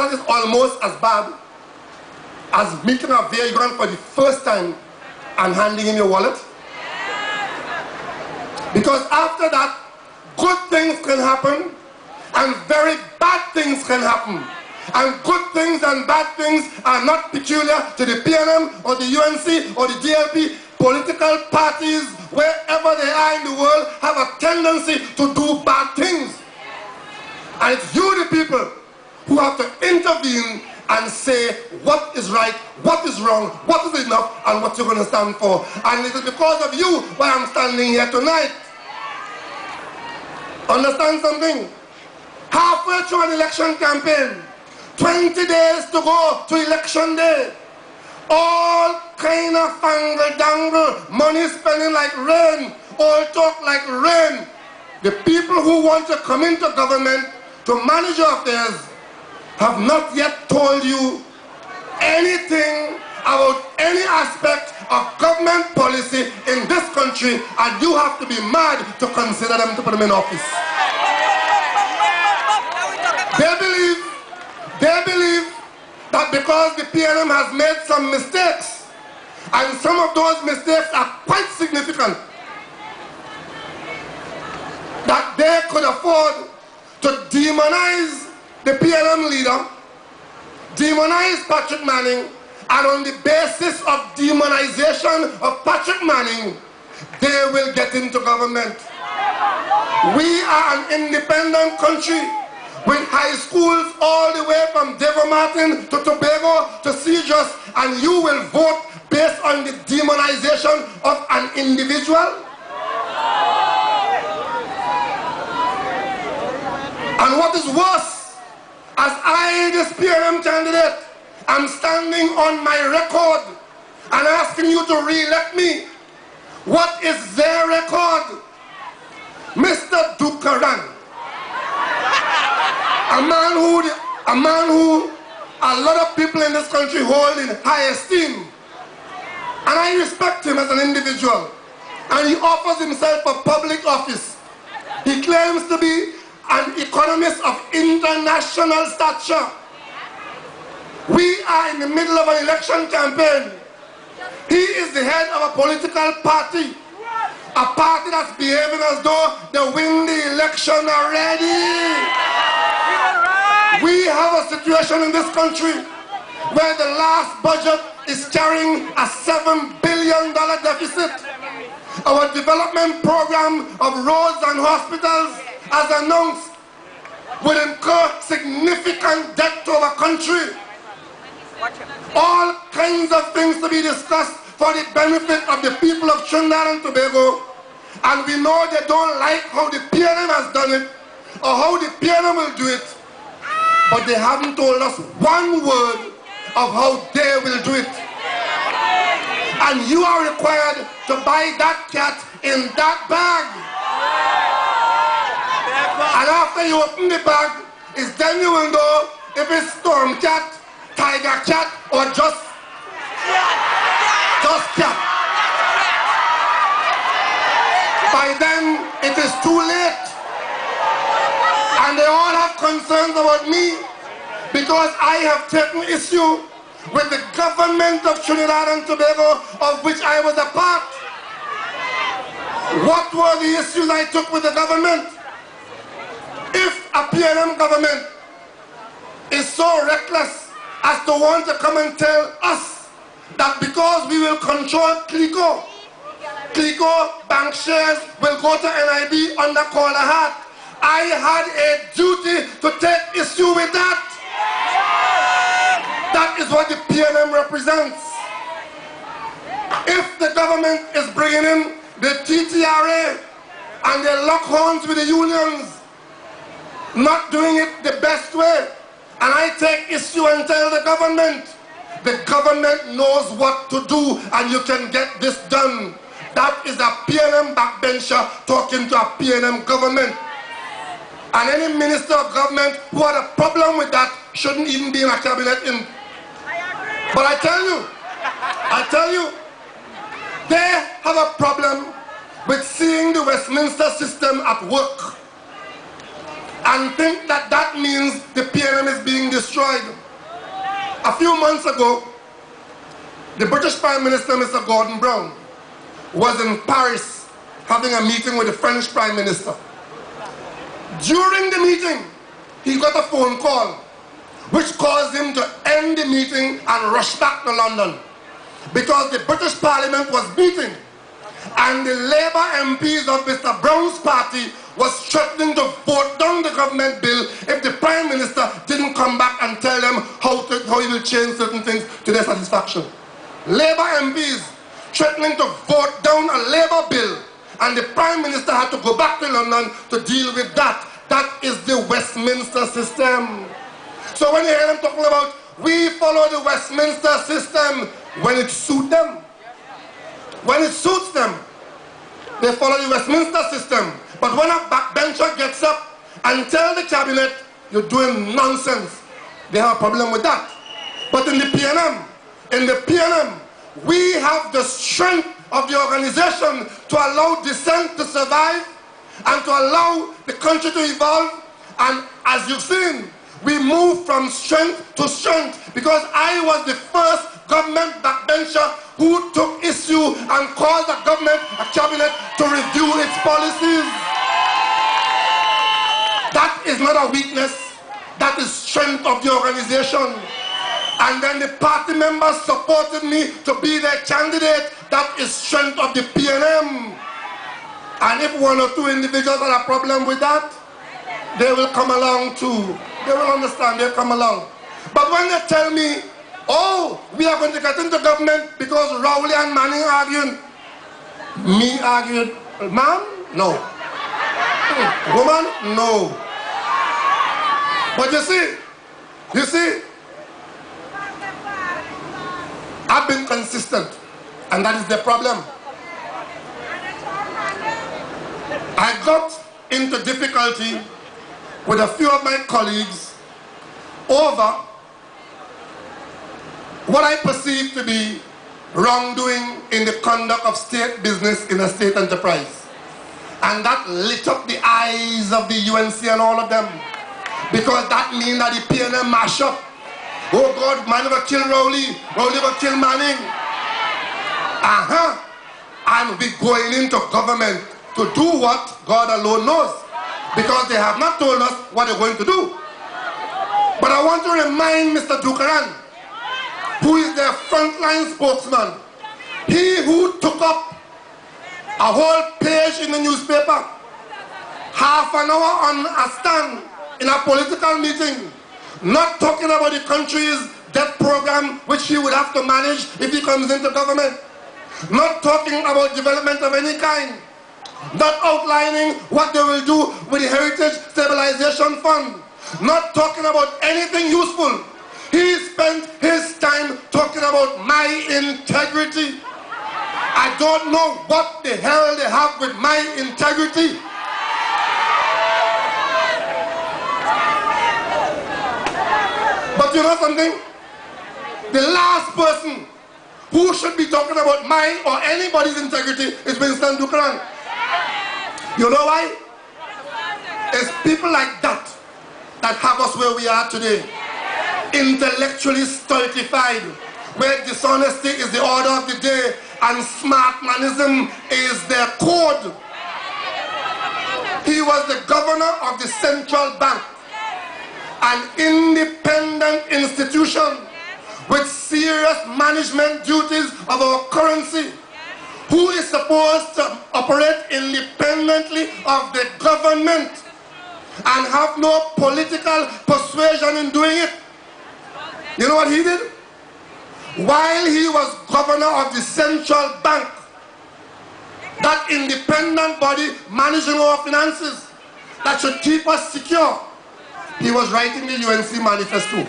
that is almost as bad as meeting a vagrant for the first time and handing him your wallet. Because after that, good things can happen and very bad things can happen. And good things and bad things are not peculiar to the PNM or the UNC or the DLP. Political parties, wherever they are in the world, have a tendency to do bad things. And it's you, the people, who have to intervene and say what is right, what is wrong, what is enough, and what you're going to stand for. And it is because of you why I'm standing here tonight. Understand something? Halfway through an election campaign, 20 days to go to election day, all kind of fangle-dangle, money spending like rain, all talk like rain. The people who want to come into government to manage your affairs have not yet told you anything about any aspect of government policy in this country, and you have to be mad to consider them to put them in office. They believe that because the PNM has made some mistakes, and some of those mistakes are quite significant, that they could afford to demonize the PNM leader, demonize Patrick Manning, and on the basis of demonization of Patrick Manning, they will get into government. We are an independent country with high schools all the way from Devon Martin to Tobago to Sejus, and you will vote based on the demonization of an individual? And what is worse, as I, this PNM candidate, am standing on my record and asking you to re-elect me, what is their record? Mr. Dukaran, a man who a lot of people in this country hold in high esteem. And I respect him as an individual. And he offers himself for public office. He claims to be an economist of international stature. We are in the middle of an election campaign. He is the head of a political party. A party that's behaving as though they win the election already. We have a situation in this country where the last budget is carrying a $7 billion deficit. Our development program of roads and hospitals, as announced, will incur significant debt to our country. All kinds of things to be discussed for the benefit of the people of Trinidad and Tobago. And we know they don't like how the PNM has done it or how the PNM will do it. But they haven't told us one word of how they will do it. And you are required to buy that cat in that bag. And after you open the bag, it's then you will know if it's storm cat, tiger cat, or just cat. By then, it is too late. And they all have concerns about me because I have taken issue with the government of Trinidad and Tobago, of which I was a part. What were the issues I took with the government? If a PNM government is so reckless as to want to come and tell us that because we will control Clico bank shares will go to NIB under Caller Hat, I had a duty to take issue with that. That is what the PNM represents. If the government is bringing in the TTRA and they lock horns with the unions, not doing it the best way, and I take issue and tell the government knows what to do and you can get this done. That is a PNM backbencher talking to a PNM government. And any minister of government who had a problem with that shouldn't even be in a cabinet. But I tell you, they have a problem with seeing the Westminster system at work. and think that that means the PNM is being destroyed. A few months ago, the British Prime Minister, Mr. Gordon Brown, was in Paris having a meeting with the French Prime Minister. During the meeting, he got a phone call which caused him to end the meeting and rush back to London because the British Parliament was meeting and the Labour MPs of Mr. Brown's party was threatening to vote down the government bill if the Prime Minister didn't come back and tell them how he will change certain things to their satisfaction. Labour MPs threatening to vote down a Labour bill, and the Prime Minister had to go back to London to deal with that. That is the Westminster system. So when you hear them talking about we follow the Westminster system, when it suits them, when it suits them, they follow the Westminster system. But when a backbencher gets up and tells the cabinet, you're doing nonsense, they have a problem with that. But in the PNM, we have the strength of the organization to allow dissent to survive and to allow the country to evolve. And as you've seen, we move from strength to strength because I was the first government backbencher who took issue and called the government, a cabinet, to review its policies. That is not a weakness, that is strength of the organization. And then the party members supported me to be their candidate. That is strength of the PNM. And if one or two individuals have a problem with that, they will come along too. They will understand, they'll come along. But when they tell me, oh, we are going to get into government because Rowley and Manning argued. Me argued. Man? No. Woman? No. But you see, I've been consistent, and that is the problem. I got into difficulty with a few of my colleagues over what I perceive to be wrongdoing in the conduct of state business in a state enterprise. And that lit up the eyes of the UNC and all of them. Because that means that the PNM mash up. Oh God, Manning will kill Rowley, Rowley will kill Manning. And we're going into government to do what God alone knows. Because they have not told us what they're going to do. But I want to remind Mr. Dukaran, who is their frontline spokesman, he who took up a whole page in the newspaper, half an hour on a stand in a political meeting, not talking about the country's debt program which he would have to manage if he comes into government, not talking about development of any kind, not outlining what they will do with the Heritage Stabilization Fund, not talking about anything useful. He spent his time talking about my integrity. I don't know what the hell they have with my integrity. But you know something? The last person who should be talking about my or anybody's integrity is Winston Dukaran. You know why? It's people like that that have us where we are today. Intellectually stultified, where dishonesty is the order of the day and smartmanism is their code. He was the governor of the central bank, an independent institution with serious management duties of our currency, who is supposed to operate independently of the government and have no political persuasion in doing it. You know what he did? While he was governor of the central bank, that independent body managing our finances, that should keep us secure, he was writing the UNC manifesto.